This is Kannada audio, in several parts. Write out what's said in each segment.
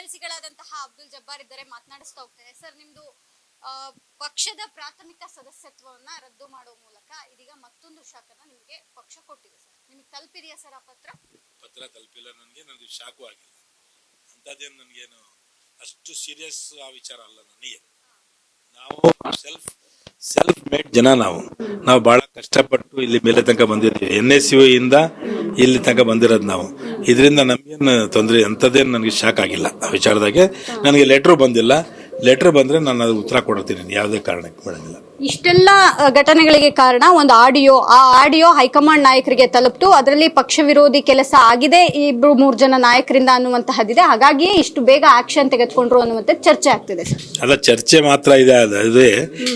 ಎಮ್ಎಲ್ಸಿಗಳಾದಂತಹ ಅಬ್ದುಲ್ ಜಬ್ಬಾರ್ ಇದ್ದಾರೆ, ಮಾತನಾಡಿಸ್ತಾ ಹೋಗ್ತೇನೆ. ಸರ್, ನಿಮ್ದು ಪಕ್ಷದ ಪ್ರಾಥಮಿಕ ಸದಸ್ಯತ್ವವನ್ನ ರದ್ದು ಮಾಡುವ ಮೂಲಕ ಇದೀಗ ಮತ್ತೊಂದು ಶಾಖನ ನಿಮಗೆ ಪಕ್ಷ ಕೊಟ್ಟಿದೆ ಸರ್. ನಿಮಗೆ ತಲುಪಿದೆಯಾ ಸರ್ ಆ ಪತ್ರ? ಪತ್ರ ತಲುಪಿಲ್ಲ ನನಗೆ ಶಾಕು ಆಗಿಲ್ಲ. ಅಂತದೇನು ನನಗೇನು ಅಷ್ಟು ಸೀರಿಯಸ್ ಆ ವಿಚಾರ ಅಲ್ಲ. ನನಗೆ ನಾವು ಸೆಲ್ಫ್ ಮೇಡ್ ಜನ, ನಾವು ಬಹಳ ಕಷ್ಟಪಟ್ಟು ಇಲ್ಲಿ ಮೇಲೆ ತನಕ ಬಂದಿದ್ದೀವಿ. NSU ಇಂದ ಇಲ್ಲಿ ತನಕ ಬಂದಿರೋದು ನಾವು. ಇದರಿಂದ ನಮಗೇನು ತೊಂದರೆ ಅಂಥದ್ದೇನು ನನಗೆ ಶಾಕ್ ಆಗಿಲ್ಲ. ಆ ವಿಚಾರದಾಗೆ ನನಗೆ ಲೆಟ್ರು ಬಂದಿಲ್ಲ. ಲೆಟರ್ ಬಂದ್ರೆ ನಾನು ಅದು ಉತ್ತರ ಕೊಡ್ತೀನಿ, ಯಾವುದೇ ಕಾರಣಕ್ಕೆ ಬಿಡೋದಿಲ್ಲ. ಇಷ್ಟೆಲ್ಲ ಘಟನೆಗಳಿಗೆ ಕಾರಣ ಒಂದು ಆಡಿಯೋ ಹೈಕಮಾಂಡ್ ನಾಯಕರಿಗೆ ತಲುಪ್ತು. ಅದರಲ್ಲಿ ಪಕ್ಷ ವಿರೋಧಿ ಕೆಲಸ ಆಗಿದೆ 2-3 ಜನ ನಾಯಕರಿಂದ ಅನ್ನುವಂತಹದ್ದಿದೆ. ಹಾಗಾಗಿ ಇಷ್ಟು ಬೇಗ ಆಕ್ಷನ್ ತೆಗೆದುಕೊಂಡ್ರು ಅನ್ನುವಂತ ಚರ್ಚೆ ಆಗ್ತಿದೆ ಸರ್. ಅಲ್ಲ, ಚರ್ಚೆ ಮಾತ್ರ ಇದೆ, ಅದೇ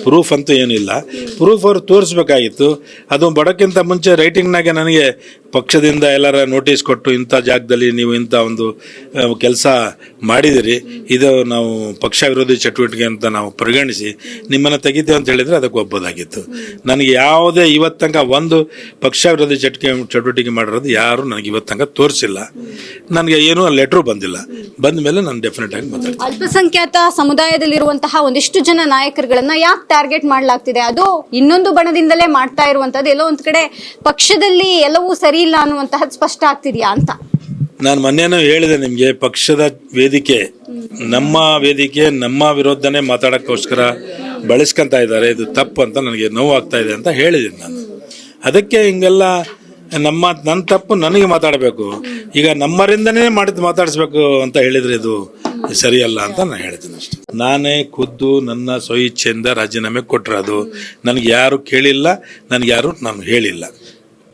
ಪ್ರೂಫ್ ಅಂತೂ ಏನಿಲ್ಲ. ಪ್ರೂಫ್ ಅವ್ರು ತೋರಿಸ್ಬೇಕಾಗಿತ್ತು. ಅದು ಬಡಕ್ಕಿಂತ ಮುಂಚೆ ರೈಟಿಂಗ್ನಾಗೆ ನನಗೆ ಪಕ್ಷದಿಂದ ಎಲ್ಲರ ನೋಟಿಸ್ ಕೊಟ್ಟು ಇಂಥ ಜಾಗದಲ್ಲಿ ನೀವು ಇಂಥ ಒಂದು ಕೆಲಸ ಮಾಡಿದಿರಿ, ಇದು ನಾವು ಪಕ್ಷ ವಿರೋಧಿ ಚಟುವಟಿಕೆ ಅಂತ ನಾವು ಪರಿಗಣಿಸಿ ನಿಮ್ಮನ್ನು ತೆಗಿತೇವೆ ಅಂತ ಹೇಳಿದ್ರೆ ಅದಕ್ಕೆ ಒಪ್ಪೋದಾಗಿತ್ತು. ನನಗೆ ಯಾವುದೇ ಇವತ್ತಂಕ ಒಂದು ಪಕ್ಷ ವಿರೋಧಿ ಚಟುವಟಿಕೆ ಮಾಡಿರೋದು ಯಾರು ನನಗೆ ಇವತ್ತಂಕ ತೋರಿಸಿಲ್ಲ. ನನಗೆ ಏನೂ ಲೆಟ್ರು ಬಂದಿಲ್ಲ. ಬಂದ ಮೇಲೆ ನಾನು ಡೆಫಿನೆಟ್ ಆಗಿ ಮಾತಾಡ್ತೀನಿ. ಅಲ್ಪಸಂಖ್ಯಾತ ಸಮುದಾಯದಲ್ಲಿರುವಂತಹ ಒಂದಿಷ್ಟು ಜನ ನಾಯಕರುಗಳನ್ನ ಯಾಕೆ ಟಾರ್ಗೆಟ್ ಮಾಡಲಾಗ್ತಿದೆ? ಅದು ಇನ್ನೊಂದು ಬಣದಿಂದಲೇ ಮಾಡ್ತಾ ಇರುವಂತದ್ದು. ಎಲ್ಲೋ ಒಂದ್ ಕಡೆ ಪಕ್ಷದಲ್ಲಿ ಎಲ್ಲವೂ ಸರಿ ಇಲ್ಲ ಅನ್ನುವಂತಹದ್ದು ಸ್ಪಷ್ಟ ಆಗ್ತಿದ್ಯಾ ಅಂತ ನಾನು ಮೊನ್ನೆನೂ ಹೇಳಿದೆ ನಿಮಗೆ. ಪಕ್ಷದ ವೇದಿಕೆ, ನಮ್ಮ ವೇದಿಕೆ ನಮ್ಮ ವಿರೋಧನೇ ಮಾತಾಡೋಕ್ಕೋಸ್ಕರ ಬಳಸ್ಕೊಂತ ಇದ್ದಾರೆ. ಇದು ತಪ್ಪು ಅಂತ ನನಗೆ ನೋವಾಗ್ತಾ ಇದೆ ಅಂತ ಹೇಳಿದ್ದೀನಿ ನಾನು. ಅದಕ್ಕೆ ಹಿಂಗೆಲ್ಲ ನನ್ನ ತಪ್ಪು ನನಗೆ ಮಾತಾಡಬೇಕು, ಈಗ ನಮ್ಮರಿಂದನೇ ಮಾತಾಡಿಸ್ಬೇಕು ಅಂತ ಹೇಳಿದ್ರೆ ಇದು ಸರಿಯಲ್ಲ ಅಂತ ನಾನು ಹೇಳ್ತೀನಿ ಅಷ್ಟೇ. ನಾನೇ ಖುದ್ದು ನನ್ನ ಸ್ವಇಚ್ಛೆಯಿಂದ ರಾಜೀನಾಮೆ ಕೊಟ್ಟಿರೋದು. ನನಗೆ ಯಾರು ಕೇಳಿಲ್ಲ, ನನಗೆ ಯಾರು ನಾನು ಹೇಳಿಲ್ಲ.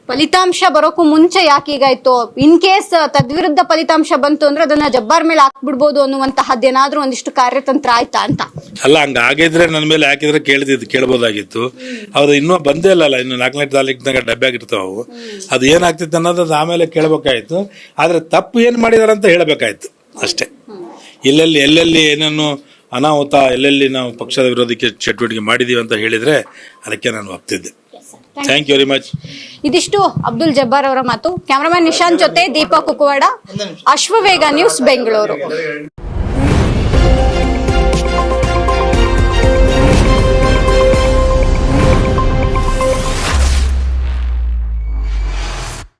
ಫಲಿತಾಂಶ ಬರೋಕ್ಕೂ ಮುಂಚೆ ಯಾಕೆ ಈಗ ಇತ್ತು? ಇನ್ ಕೇಸ್ ತದ್ವಿರುದ್ಧ ಫಲಿತಾಂಶ ಬಂತು ಅಂದ್ರೆ ಅದನ್ನ ಜಬ್ಬಾರ್ ಮೇಲೆ ಹಾಕ್ಬಿಡ್ಬೋದು ಅನ್ನುವಂತಹದ್ದೇನಾದ್ರೂ ಒಂದಿಷ್ಟು ಕಾರ್ಯತಂತ್ರ ಆಯ್ತಾ ಅಂತ? ಅಲ್ಲ, ಹಂಗಾಗಿದ್ರೆ ನನ್ನ ಮೇಲೆ ಹಾಕಿದ್ರೆ ಕೇಳ್ಬೋದಾಗಿತ್ತು. ಅವ್ರು ಇನ್ನೂ ಬಂದೇ ಇಲ್ಲ. ಇನ್ನು 4ನೇ ತಾರೀಕಿನಾಗ ಡಬ್ಬೆ ಆಗಿರ್ತಾವ ಅವು. ಅದು ಏನಾಗ್ತಿತ್ತು ಅನ್ನೋದು ಆಮೇಲೆ ಕೇಳ್ಬೇಕಾಯ್ತು. ಆದ್ರೆ ತಪ್ಪು ಏನ್ ಮಾಡಿದಾರ ಅಂತ ಹೇಳಬೇಕಾಯ್ತು ಅಷ್ಟೇ. ಎಲ್ಲೆಲ್ಲಿ ಏನೇನು ಅನಾಹುತ, ಎಲ್ಲೆಲ್ಲಿ ನಾವು ಪಕ್ಷದ ವಿರೋಧಿ ಚಟುವಟಿಕೆ ಮಾಡಿದೀವಿ ಅಂತ ಹೇಳಿದ್ರೆ ಅದಕ್ಕೆ ನಾನು ಒಪ್ತಿದ್ದೆ. Thank you very much. ಇದಿಷ್ಟು ಅಬ್ದುಲ್ ಜಬ್ಬಾರ್ ಅವರ ಮಾತು. ಕ್ಯಾಮರಾಮನ್ ನಿಶಾಂತ್ ಜೊತೆ ದೀಪಕ್ ಕುಕ್ಕವಾಡ, ಅಶ್ವವೇಗ ನ್ಯೂಸ್, ಬೆಂಗಳೂರು.